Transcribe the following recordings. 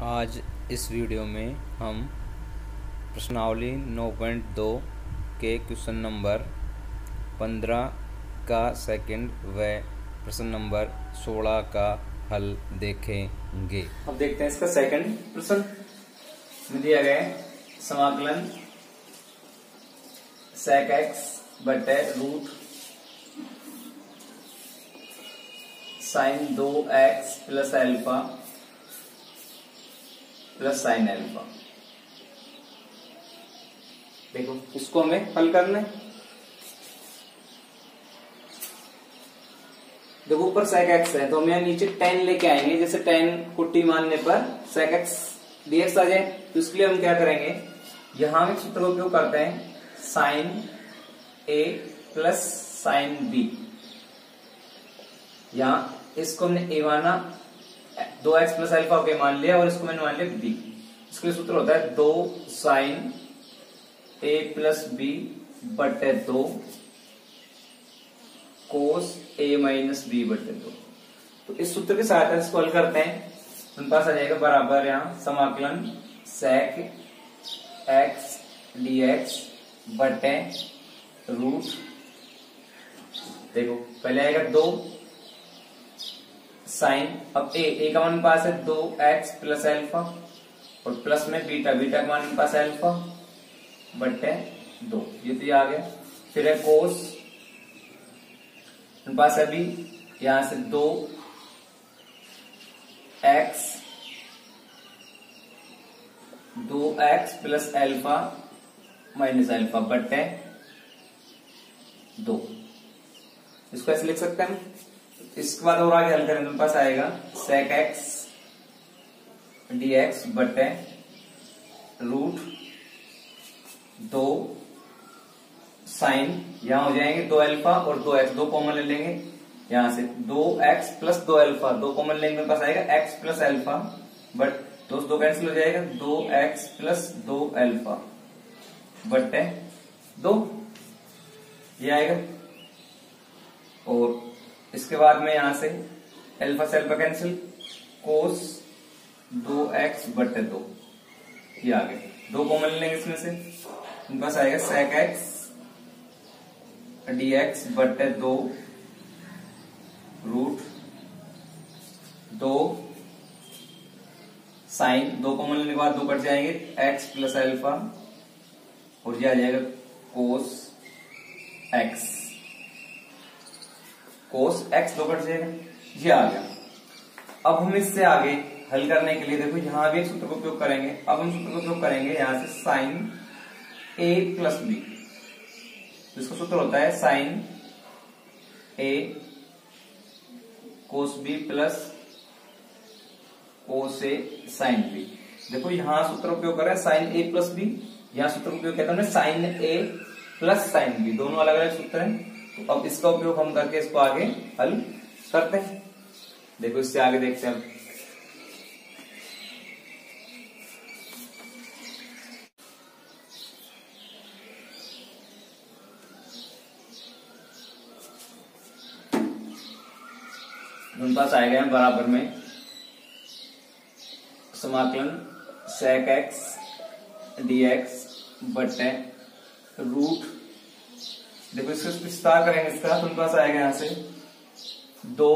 आज इस वीडियो में हम प्रश्नावली 9.2 के क्वेश्चन नंबर 15 का सेकंड व प्रश्न नंबर 16 का हल देखेंगे। अब देखते हैं इसका सेकंड प्रश्न में दिया गया है समाकलन sec x बटे root sine 2x plus alpha plus sine alpha. देखो इसको हमें हल करना है। देखो ऊपर sec x है तो हम यहाँ नीचे tan लेके आएंगे। जैसे tan को t मानने पर sec x dx आ जाए तो इसके लिए हम क्या करेंगे, यहां हम एक सूत्र का उपयोग करते हैं sine a plus sine b। यहां इसको हमने a माना, 2x प्लस अल्फा के मान लिया और इसको मैंने मान लिया b। इसके लिए सूत्र होता है 2 साइन a प्लस b बटे 2 कोस a माइनस b बटे 2। तो इस सूत्र के सहायता से इसको हल करते हैं। हमारे पास आ जाएगा बराबर यहाँ समाकलन sec x dx बटे रूट, देखो पहले आएगा 2 साइन, अब a का मान पास है 2x प्लस एल्फा और प्लस में बीटा, बीटा का मान पास है एल्फा बटे 2, ये तो ये आ गया। फिर है कोस, पास है भी यहां से 2x plus alpha minus alpha बटे 2। इसको ऐसे लिख सकते हैं। इसके बाद और आगे हल करें तो पास आएगा sec x dx बटे रूट 2 साइन, यहां हो जाएंगे 2 अल्फा और 2x, 2 कॉमन ले लेंगे यहां से 2x प्लस 2 अल्फा, 2 कॉमन लेंगे मेरे पास आएगा x plus alpha but 2 cancel हो जाएगा 2x प्लस 2 अल्फा बटे 2, ये आएगा। और इसके बाद में यहां से अल्फा से अल्फा कैंसिल, कोस 2x बटे 2, ये आ गए। 2 कॉमन लेंगे इसमें से, इनके पास आएगा sec x dx बटे 2 रूट 2 साइन, 2 कॉमन लेने के बाद 2 कट जाएंगे x प्लस अल्फा और ये आ जाएगा कोस x, कोस x 2 कट जाएगा, ये आ गया। अब हम इससे आगे हल करने के लिए देखो यहां भी एक सूत्र का उपयोग करेंगे। अब हम सूत्र का उपयोग करेंगे यहां से साइन a प्लस b। इसका सूत्र होता है sine a cos b plus cos a sine b। देखो यहां सूत्र उपयोग कर रहे हैं साइन a प्लस b, यहां सूत्र उपयोग कहते हैं sine a plus sine b, दोनों अलग अलग सूत्र हैं। तो अब इसका उपयोग हम करके इसको आगे हल करते हैं। देखो इससे आगे देखते हैं। हमारे पास आएगा बराबर में समाकलन sec x dx बटे रूट, देखो इसको विस्तार करेंगे इसका तो पास आएगा यहां से 2,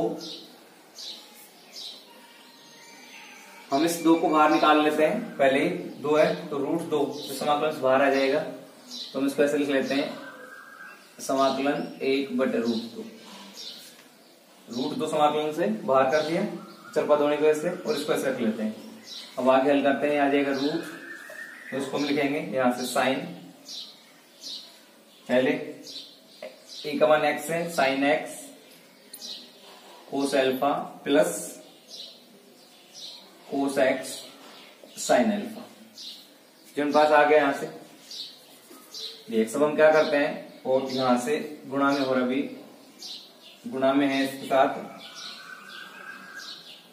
हम इस 2 को बाहर निकाल लेते हैं। पहले ही 2 है तो रूट 2 तो समाकलन से बाहर आ जाएगा, तो हम इसको ऐसे लिख लेते हैं समाकलन 1 बटे रूट 2। रूट 2 समाकलन से बाहर कर दिया चर पद होने की वजह से, और इसको ऐसे रख लेते हैं। अब आगे हल करते हैं, आ जाएगा रूट, तो इसको हम लिखेंगे यहां से साइन, पहले a का मान x है sine x cos alpha plus cos x sine alpha, जो पास आ गया यहां से ये। सब हम क्या करते हैं और यहां से गुणा में हो रहा, भी गुणा में है इसके साथ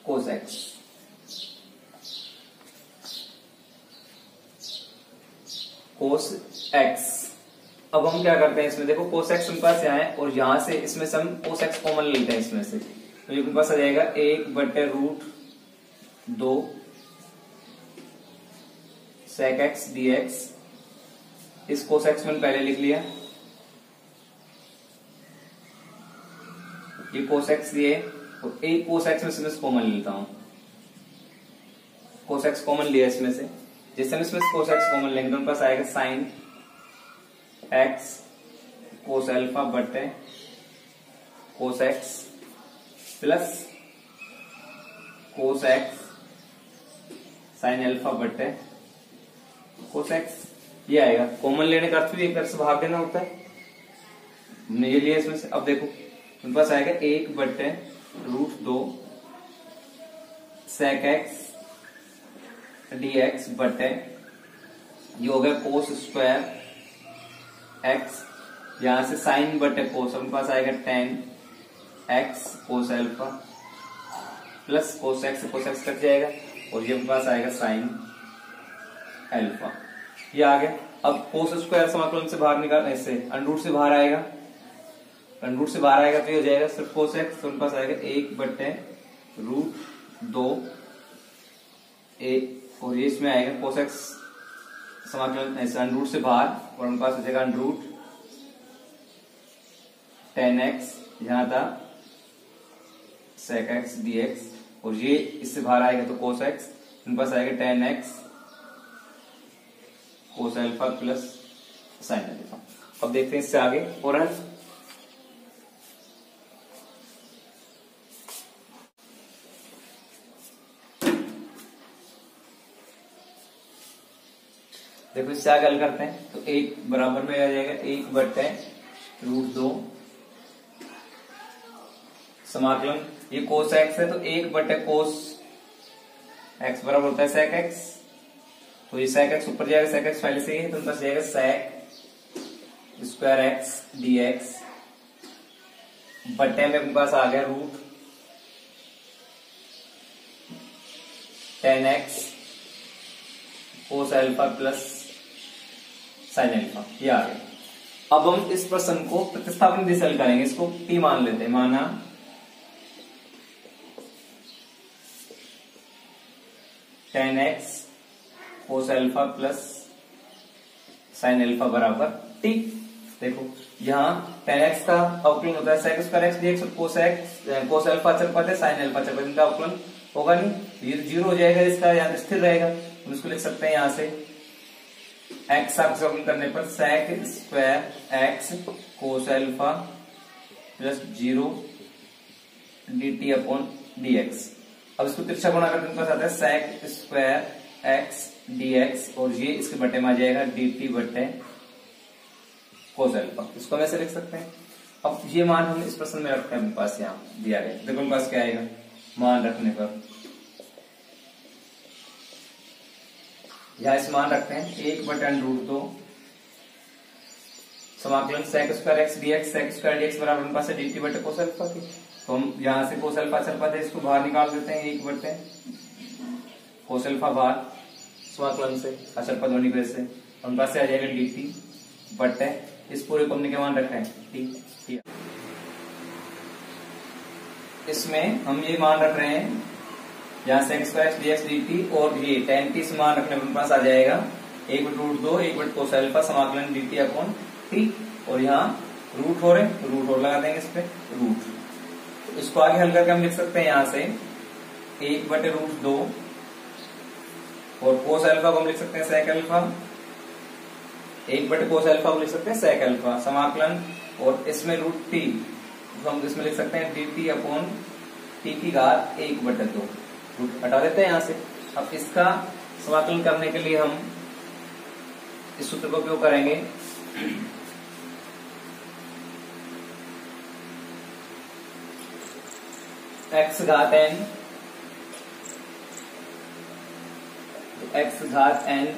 कोस x, कोस x। अब हम क्या करते हैं इसमें, देखो कोस एक्स मेरे पास यहाँ है और यहां से इसमें से हम कोस एक्स कॉमन लेते हैं इसमें से, तो ये मेरे पास आ जाएगा 1 बटे रूट 2 sec x dx, इस cos x मैंने पहले लिख लिया, ये cos x दिए और एक cos x में से मैं कॉमन लेता हूं, cos x कॉमन लिया इसमें से, जिससे हम इसमें cos x कॉमन लेंगे तो हमारे पास आएगा sin x cos अल्फा बटे cos x plus cos x sin alpha बटे cos x, ये आएगा। कॉमन लेने का अर्थ भी एक तरह से भाग देना होता है, हमने ये लिया इसमें से। अब देखो मेरे पास आएगा 1 बटे √2 sec x dx बटे, ये हो गया cos स्क्वायर x, यहां से sin बटे cos, हमारे पास आएगा tan x cos alpha plus cos x cut जाएगा और ये पास आएगा sin अल्फा, ये आ गया। अब cos स्क्वायर समाकलन से बाहर निकालना, इससे अंडरूट से बाहर आएगा, अंडरूट से बाहर आएगा तो ये हो जाएगा सिर्फ cos x, तो पास आएगा 1 बटे √2 और ये इसमें आएगा cos x समाकलन ऐसे अंडरूट से बाहर और हमारे पास हो जाएगा अंडरूट tan x, यहां था sec x dx और ये इससे बाहर आएगा तो cos x, हमारे पास आएगा tan x cos alpha plus sin alpha. अब देखते हैं इससे आगे और है, देखो इससे आगे हल करते हैं तो 1 बराबर में आ जाएगा 1 बटे √2 समाकलन, ये cos x है तो 1 बटे cos x बराबर होता है sec x, तो ये sec x ऊपर जाएगा, sec x पहले से ही है तो उनका जाएगा sec स्क्वायर x dx बटे में अपने पास आ गया root tan x cos alpha plus sin alpha, ये आ गया। अब हम इस प्रश्न को प्रतिस्थापन दिशा हल करेंगे, इसको t मान लेते हैं, माना tan x cos alpha plus sin alpha बराबर t। देखो यहाँ tan x का अवकलन होता है sec स्क्वायर x dx और cos अल्फा चल पाते sin अल्फा चल पाते, इनका अवकलन होगा नहीं, ये 0 हो जाएगा, इसका यहाँ स्थिर रहेगा, हम इसको लिख सकते हैं यहाँ से x अवकलन करने पर sec square x cos alpha plus 0 dt upon dx। अब इसको तिरछा गुणा करके पास आता है sec स्क्वायर x dx और ये इसके बटे में आ जाएगा dt बटे cos अल्फा, इसको हम ऐसे लिख सकते हैं। अब ये मान हम इस प्रश्न में रखते हैं, अपने पास यहाँ दिया गया, देखो मेरे पास क्या आएगा मान रखने पर, यहाँ इस मान रखते हैं 1 बटे √2 समाकलन sec square x dx, sec square dx बराबर हमारे पास है dt बटे cos अल्फा की, तो हम यहाँ से cos अल्फा चल पाते इसको बाहर निकाल देते हैं, 1 बटे cos अल्फा बाहर समाकलन से अचल पद होने की वजह से हमारे पास से आ जाएगा dt बटे, इस पूरे को हमने क्या मान रखा है t। इसमें हम ये मान रख रहे हैं यहाँ sec square x dx dt और ये tan t से मान रखने पर पास आ जाएगा 1 बटे √2 1 बटे cos अल्फा समाकलन dt अपॉन t, और यहाँ रूट हो रहे तो रूट और लगा देंगे इस पे रूट, तो इसको आगे हल करके हम लिख सकते हैं यहाँ से 1 बटे √2 और cos अल्फा को हम लिख सकते हैं sec अल्फा, 1 बटे cos अल्फा को लिख सकते हैं sec अल्फा समाकलन, और इसमें रूट t तो हम इसमें लिख सकते हैं dt अपॉन t की घात 1 बटे 2, रूट हटा देते हैं यहाँ से। अब इसका समाकलन करने के लिए हम इस सूत्र का उपयोग करेंगे, x घात n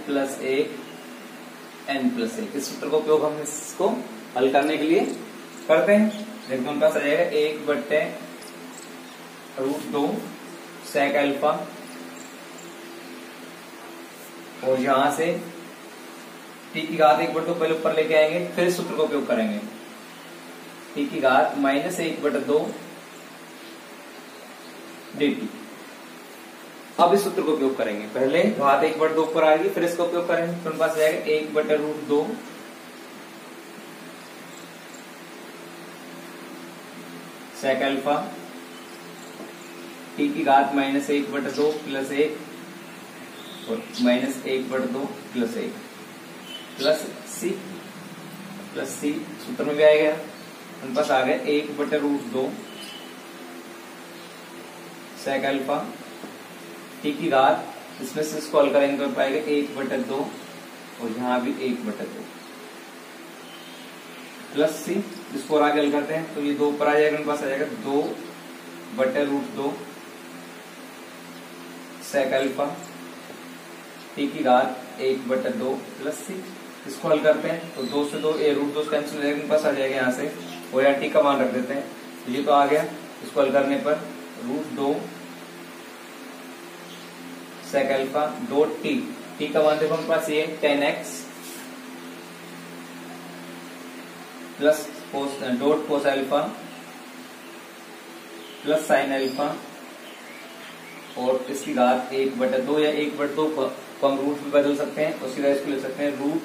प्लस 1 n प्लस 1, इस सूत्र का उपयोग हम इसको हल करने के लिए करते हैं। देखो हमारे पास आ जाएगा 1 बटे √2 sec अल्फा और यहां से t की घात 1 बटे 2 पहले ऊपर लेके आएंगे, फिर इस सूत्र का उपयोग करेंगे, t की घात -1 बटे 2 dt। अब इस सूत्र का उपयोग करेंगे। पहले घात 1/2 ऊपर आएगी, फिर इसका उपयोग करेंगे। तो पास जाएगा 1/√2 sec अल्फा t की घात -1/2 प्लस 1 और -1/2 प्लस 1 प्लस सी सूत्र में भी आएगा। हमारे पास आ गया 1/√2 sec अल्फा t की घात, इसमें से इसको हल करेंगे तो पाएगा 1/2 और यहाँ भी 1/2 प्लस सी, जिसको और आगे हल करते हैं तो ये 2 ऊपर आ जाएगा, हमारे पास आ जाएगा 2/√2 sec अल्फा t की घात 1/2 प्लस सी। इसको हल करते हैं तो 2 से 2 √2 कैंसिल हो जाएगा, हमारे पास आ जाएगा यहाँ से, और यहाँ t का मान रख देते हैं। तो ये तो आ गया, इसको हल करने पर √2 sec अल्फा डॉट t का मान देखो हमारे पास ये 10x plus dot cos alpha plus sine alpha और इसकी घात 1/2 या 1/2 को हम रूट में बदल सकते हैं, उसकी वजह इसको लिख सकते हैं रूट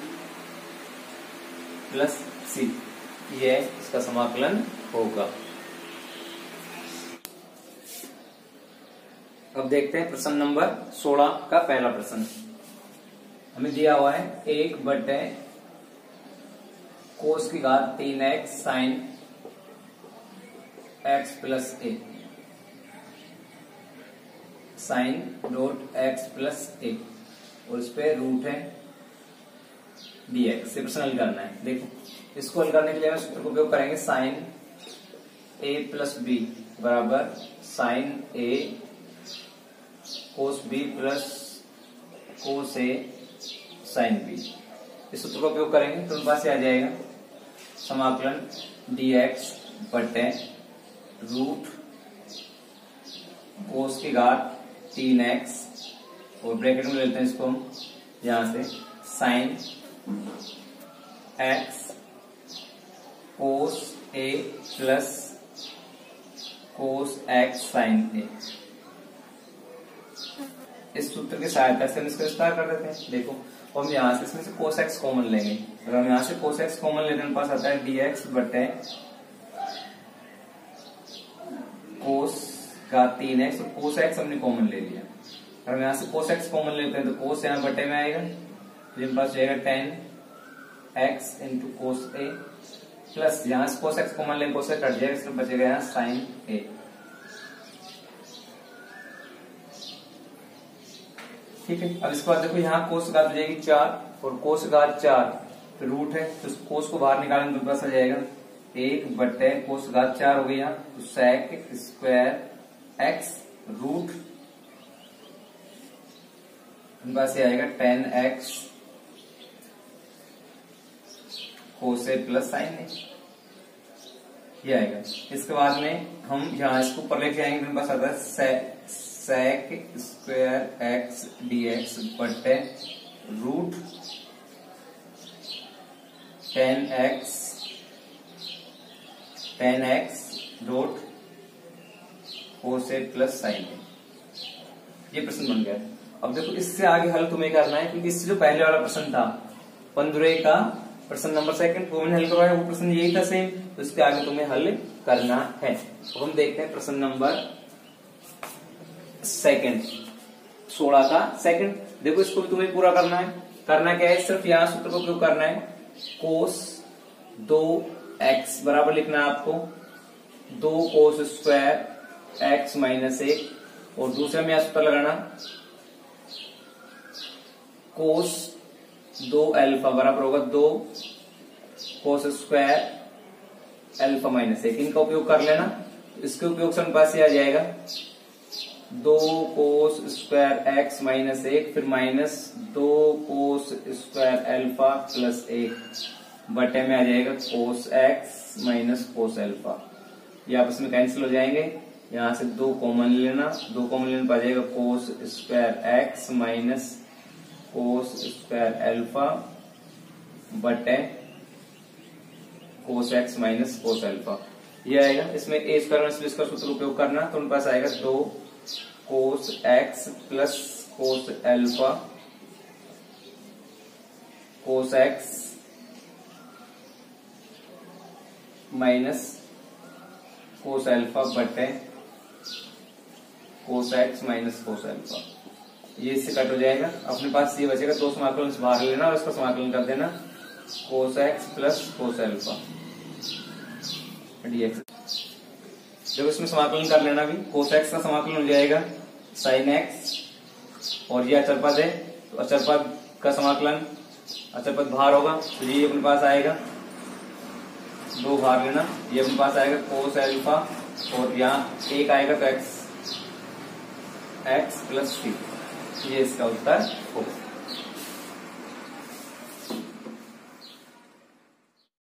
प्लस सी। ये इसका समाकलन होगा। अब देखते हैं प्रश्न नंबर 16 का पहला प्रश्न। हमें दिया हुआ है 1/, कोस की घात 3x साइन x प्लस ए साइन डॉट x प्लस ए और इस पे रूट है dx। से प्रश्न हल करना है। देखो, इसको हल करने के लिए हम सूत्र का उपयोग करेंगे। साइन a प्लस बी बराबर sine a cos b plus cos a sine b। इस सूत्र का उपयोग करेंगे तो उनके पास आ जाएगा समाकलन dx बटे रूट कोस की घात 3x और ब्रैकेट में लेते हैं इसको हम यहां से sine x cos a plus cos x sine a। इस सूत्र की सहायता से हम इसका विस्तार कर देते हैं। देखो, हम यहाँ से इसमें से cos x कॉमन लेंगे। अगर हम यहाँ से cos x कॉमन लेते हैं, पास आता है dx बटे cos का 3x और cos x हमने कॉमन ले लिया। अगर हम यहाँ से cos x कॉमन लेते हैं तो cos यहाँ बटे में आएगा, जिन पास जाएगा 10x into cos a plus यहाँ से cos x कॉमन लेंगे, cos x कट जाएगा, इसमें बचेगा यहाँ sin a। ठीक है। अब इसके बाद देखो, यहाँ कोस घात हो जाएगी 4 और कोस घात 4 तो रूट है, तो कोस को बाहर निकालेंगे तो पास आ जाएगा 1/, कोस घात 4 हो गया तो sec स्क्वायर x रूट पास से आएगा 10x cos a plus sine a, ये आएगा। इसके बाद में हम यहाँ इसको ऊपर लेके आएंगे तो पास आता है sec स्क्वायर x dx बटे root 10x dot cos a plus sine a। ये प्रश्न बन गया। अब देखो, इससे आगे हल तुम्हें करना है, क्योंकि इससे जो पहले वाला प्रश्न था 15 का प्रश्न नंबर 2 वो मैंने हल करवाया, वो प्रश्न यही था सेम, तो इसके आगे तुम्हें हल करना है। तो हम देखते हैं प्रश्न नंबर 16 का सेकंड। देखो, इसको भी तुम्हें पूरा करना है। करना क्या है, सिर्फ यहाँ सूत्र का उपयोग करना है। कोस 2x बराबर लिखना है आपको 2 कोस स्क्वायर x माइनस 1 और दूसरे में यहाँ सूत्र लगाना कोस 2 अल्फा बराबर होगा 2 कोस स्क्वायर अल्फा माइनस 1। इनका उपयोग कर लेना। इसके उपयोग से पास आ जाएगा 2 कोस स्क्वायर x माइनस 1 फिर माइनस 2 कोस स्क्वायर अल्फा प्लस 1 बटे में आ जाएगा कोस x माइनस कोस अल्फा। ये आपस में कैंसिल हो जाएंगे। यहां से 2 कॉमन लेना, 2 कॉमन लेने पर आ जाएगा cos square x minus cos square alpha बटे cos x minus cos alpha, ये आएगा। इसमें A square minus B square सूत्र उपयोग करना, तो उनके पास आएगा 2 cos X plus cos alpha cos X minus cos alpha बटे cos X minus cos alpha. ये इससे कट हो जाएगा, अपने पास ये बचेगा, दो समाकलन से बाहर लेना और उसका समाकलन कर देना कोस X plus cos alpha dx। जब इसमें समाकलन कर लेना भी, कोस एक्स का समाकलन हो जाएगा साइन एक्स, और ये अचर पद है तो अचर पद का समाकलन, अचर पद बाहर होगा तो ये अपने पास आएगा, दो बाहर लेना, ये अपने पास आएगा कोस एल्फा, और यहाँ एक आएगा तो एक्स प्लस सी। ये इसका उत्तर होगा।